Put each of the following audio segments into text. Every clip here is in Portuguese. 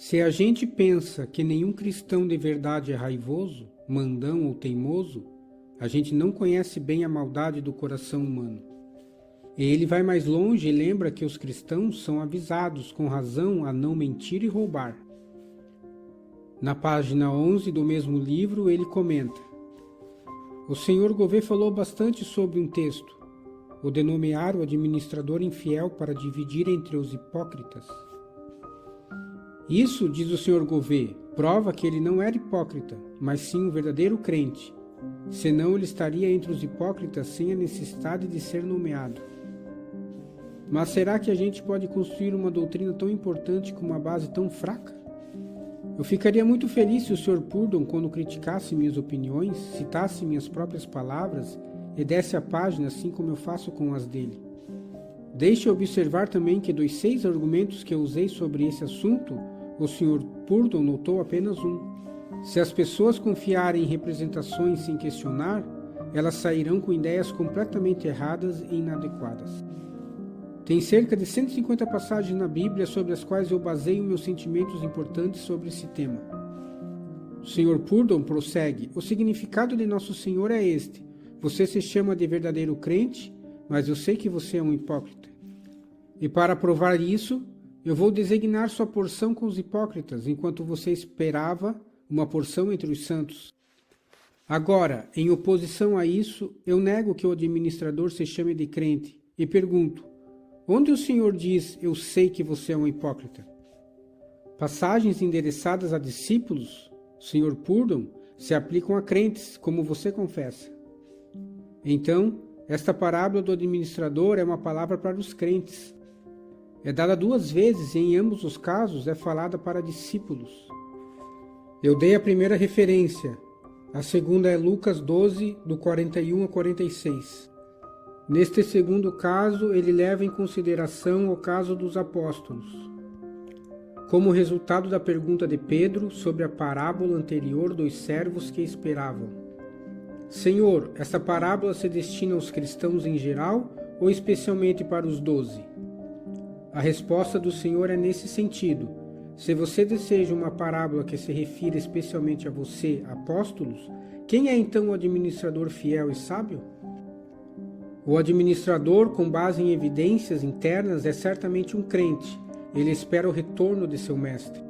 Se a gente pensa que nenhum cristão de verdade é raivoso, mandão ou teimoso, a gente não conhece bem a maldade do coração humano. E ele vai mais longe e lembra que os cristãos são avisados com razão a não mentir e roubar. Na página 11 do mesmo livro, ele comenta: o Sr. Gouveia falou bastante sobre um texto, o de nomear o administrador infiel para dividir entre os hipócritas. Isso, diz o Sr. Gouveia, prova que ele não era hipócrita, mas sim um verdadeiro crente, senão ele estaria entre os hipócritas sem a necessidade de ser nomeado. Mas será que a gente pode construir uma doutrina tão importante com uma base tão fraca? Eu ficaria muito feliz se o Sr. Purdon, quando criticasse minhas opiniões, citasse minhas próprias palavras e desse a página assim como eu faço com as dele. Deixe observar também que dos 6 argumentos que eu usei sobre esse assunto, o Sr. Purdon notou apenas um. Se as pessoas confiarem em representações sem questionar, elas sairão com ideias completamente erradas e inadequadas. Tem cerca de 150 passagens na Bíblia sobre as quais eu baseio meus sentimentos importantes sobre esse tema. O Sr. Purdon prossegue: o significado de Nosso Senhor é este: você se chama de verdadeiro crente, mas eu sei que você é um hipócrita. E para provar isso, eu vou designar sua porção com os hipócritas, enquanto você esperava uma porção entre os santos. Agora, em oposição a isso, eu nego que o administrador se chame de crente e pergunto: onde o Senhor diz, eu sei que você é um hipócrita? Passagens endereçadas a discípulos, Sr. Purdon, se aplicam a crentes, como você confessa. Então, esta parábola do administrador é uma palavra para os crentes. É dada 2 vezes e em ambos os casos é falada para discípulos. Eu dei a primeira referência, a segunda é Lucas 12, do 41 a 46. Neste segundo caso, ele leva em consideração o caso dos apóstolos. Como resultado da pergunta de Pedro sobre a parábola anterior dos servos que esperavam: Senhor, esta parábola se destina aos cristãos em geral ou especialmente para os 12? A resposta do Senhor é nesse sentido. Se você deseja uma parábola que se refira especialmente a você, apóstolos, quem é então o administrador fiel e sábio? O administrador, com base em evidências internas, é certamente um crente. Ele espera o retorno de seu mestre,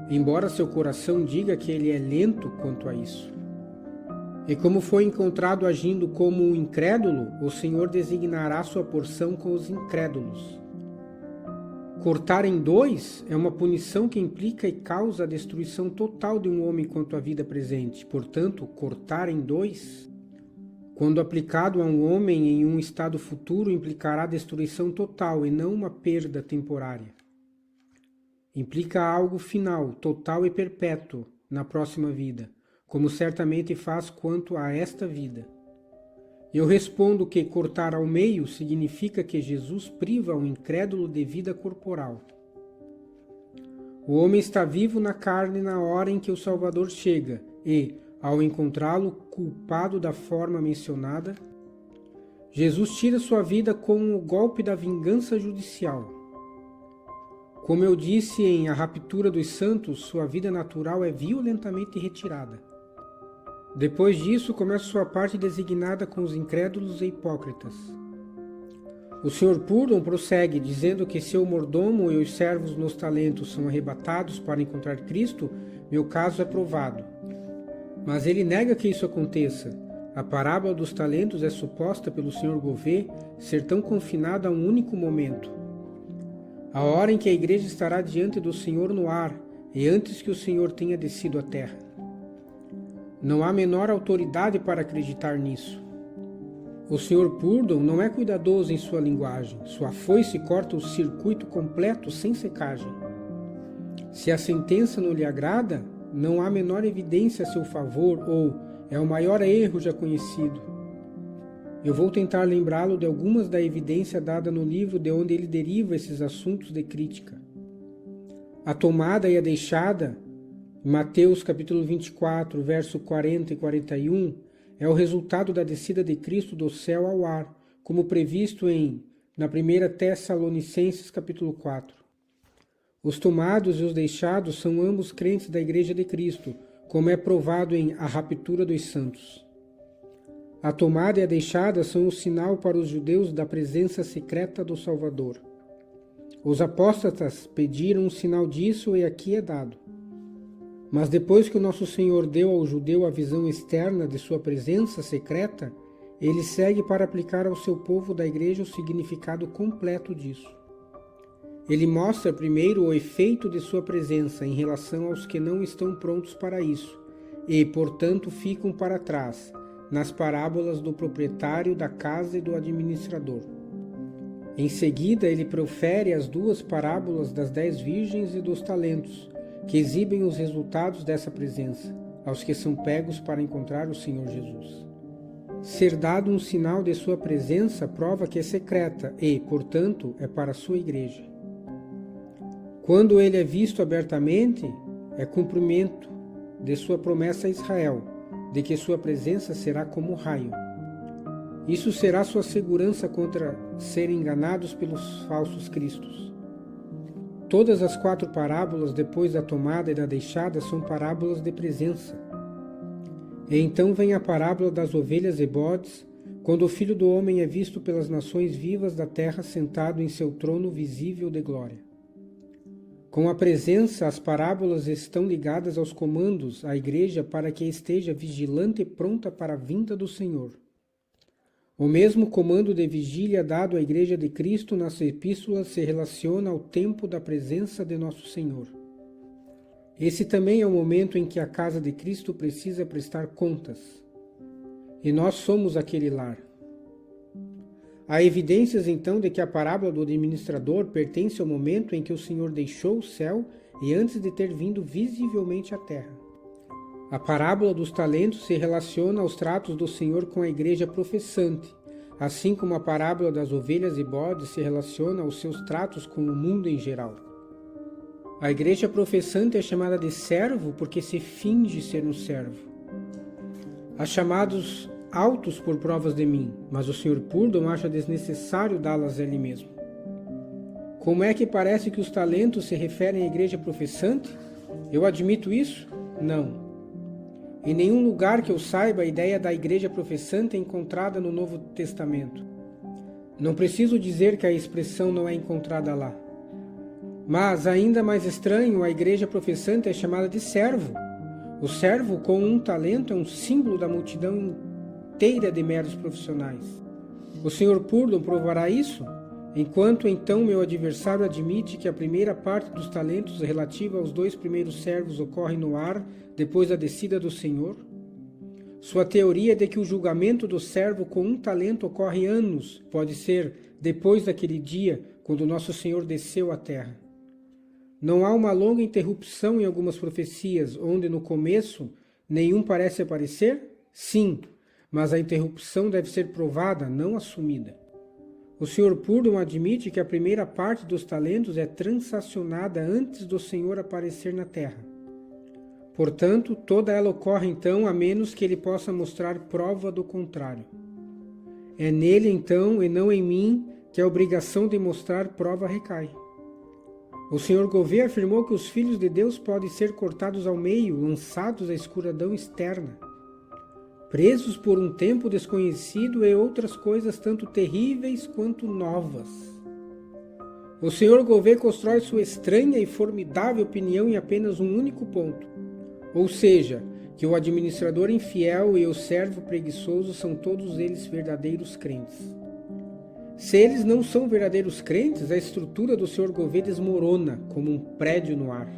embora seu coração diga que ele é lento quanto a isso. E como foi encontrado agindo como um incrédulo, o Senhor designará sua porção com os incrédulos. Cortar em 2 é uma punição que implica e causa a destruição total de um homem quanto à vida presente. Portanto, cortar em 2, quando aplicado a um homem em um estado futuro, implicará destruição total e não uma perda temporária. Implica algo final, total e perpétuo na próxima vida, como certamente faz quanto a esta vida. Eu respondo que cortar ao meio significa que Jesus priva o incrédulo de vida corporal. O homem está vivo na carne na hora em que o Salvador chega e, ao encontrá-lo culpado da forma mencionada, Jesus tira sua vida com o golpe da vingança judicial. Como eu disse em A Raptura dos Santos, sua vida natural é violentamente retirada. Depois disso, começa sua parte designada com os incrédulos e hipócritas. O Sr. Purdon prossegue, dizendo que se o mordomo e os servos nos talentos são arrebatados para encontrar Cristo, meu caso é provado. Mas ele nega que isso aconteça. A parábola dos talentos é suposta pelo Sr. Gouveia ser tão confinada a um único momento. A hora em que a igreja estará diante do Senhor no ar, e antes que o Senhor tenha descido à terra. Não há menor autoridade para acreditar nisso. O Sr. Purdon não é cuidadoso em sua linguagem. Sua foice corta o circuito completo sem secagem. Se a sentença não lhe agrada, não há menor evidência a seu favor ou é o maior erro já conhecido. Eu vou tentar lembrá-lo de algumas da evidência dada no livro de onde ele deriva esses assuntos de crítica. A tomada e a deixada, Mateus capítulo 24, verso 40 e 41, é o resultado da descida de Cristo do céu ao ar, como previsto na 1 Tessalonicenses capítulo 4. Os tomados e os deixados são ambos crentes da Igreja de Cristo, como é provado em A Raptura dos Santos. A tomada e a deixada são o sinal para os judeus da presença secreta do Salvador. Os apóstatas pediram um sinal disso e aqui é dado. Mas depois que o nosso Senhor deu ao judeu a visão externa de sua presença secreta, ele segue para aplicar ao seu povo da Igreja o significado completo disso. Ele mostra primeiro o efeito de sua presença em relação aos que não estão prontos para isso e, portanto, ficam para trás, nas parábolas do proprietário da casa e do administrador. Em seguida, ele profere as duas parábolas das 10 virgens e dos talentos, que exibem os resultados dessa presença, aos que são pegos para encontrar o Senhor Jesus. Ser dado um sinal de sua presença prova que é secreta e, portanto, é para a sua igreja. Quando ele é visto abertamente, é cumprimento de sua promessa a Israel, de que sua presença será como raio. Isso será sua segurança contra serem enganados pelos falsos cristos. Todas as 4 parábolas depois da tomada e da deixada são parábolas de presença. E então vem a parábola das ovelhas e bodes, quando o Filho do Homem é visto pelas nações vivas da terra sentado em seu trono visível de glória. Com a presença, as parábolas estão ligadas aos comandos à igreja para que esteja vigilante e pronta para a vinda do Senhor. O mesmo comando de vigília dado à Igreja de Cristo nas epístolas se relaciona ao tempo da presença de nosso Senhor. Esse também é o momento em que a casa de Cristo precisa prestar contas. E nós somos aquele lar. Há evidências então de que a parábola do administrador pertence ao momento em que o Senhor deixou o céu e antes de ter vindo visivelmente à terra. A parábola dos talentos se relaciona aos tratos do Senhor com a igreja professante, assim como a parábola das ovelhas e bodes se relaciona aos seus tratos com o mundo em geral. A igreja professante é chamada de servo porque se finge ser um servo. Há chamados altos por provas de mim, mas o Sr. Purdon acha desnecessário dá-las a ele mesmo. Como é que parece que os talentos se referem à igreja professante? Eu admito isso? Não. Em nenhum lugar que eu saiba a ideia da igreja professante é encontrada no Novo Testamento. Não preciso dizer que a expressão não é encontrada lá. Mas, ainda mais estranho, a igreja professante é chamada de servo. O servo com um talento é um símbolo da multidão inteira de meros profissionais. O Sr. Purdon provará isso? Enquanto então meu adversário admite que a primeira parte dos talentos relativa aos 2 primeiros servos ocorre no ar depois da descida do Senhor? Sua teoria é de que o julgamento do servo com um talento ocorre anos, pode ser depois daquele dia, quando nosso Senhor desceu à terra. Não há uma longa interrupção em algumas profecias, onde no começo nenhum parece aparecer? Sim, mas a interrupção deve ser provada, não assumida. O Sr. Purdon admite que a primeira parte dos talentos é transacionada antes do Senhor aparecer na terra. Portanto, toda ela ocorre então, a menos que ele possa mostrar prova do contrário. É nele então, e não em mim, que a obrigação de mostrar prova recai. O Sr. Gouveia afirmou que os filhos de Deus podem ser cortados ao meio, lançados à escuridão externa, presos por um tempo desconhecido e outras coisas tanto terríveis quanto novas. O Sr. Gouveia constrói sua estranha e formidável opinião em apenas um único ponto, ou seja, que o administrador infiel e o servo preguiçoso são todos eles verdadeiros crentes. Se eles não são verdadeiros crentes, a estrutura do Sr. Gouveia desmorona como um prédio no ar.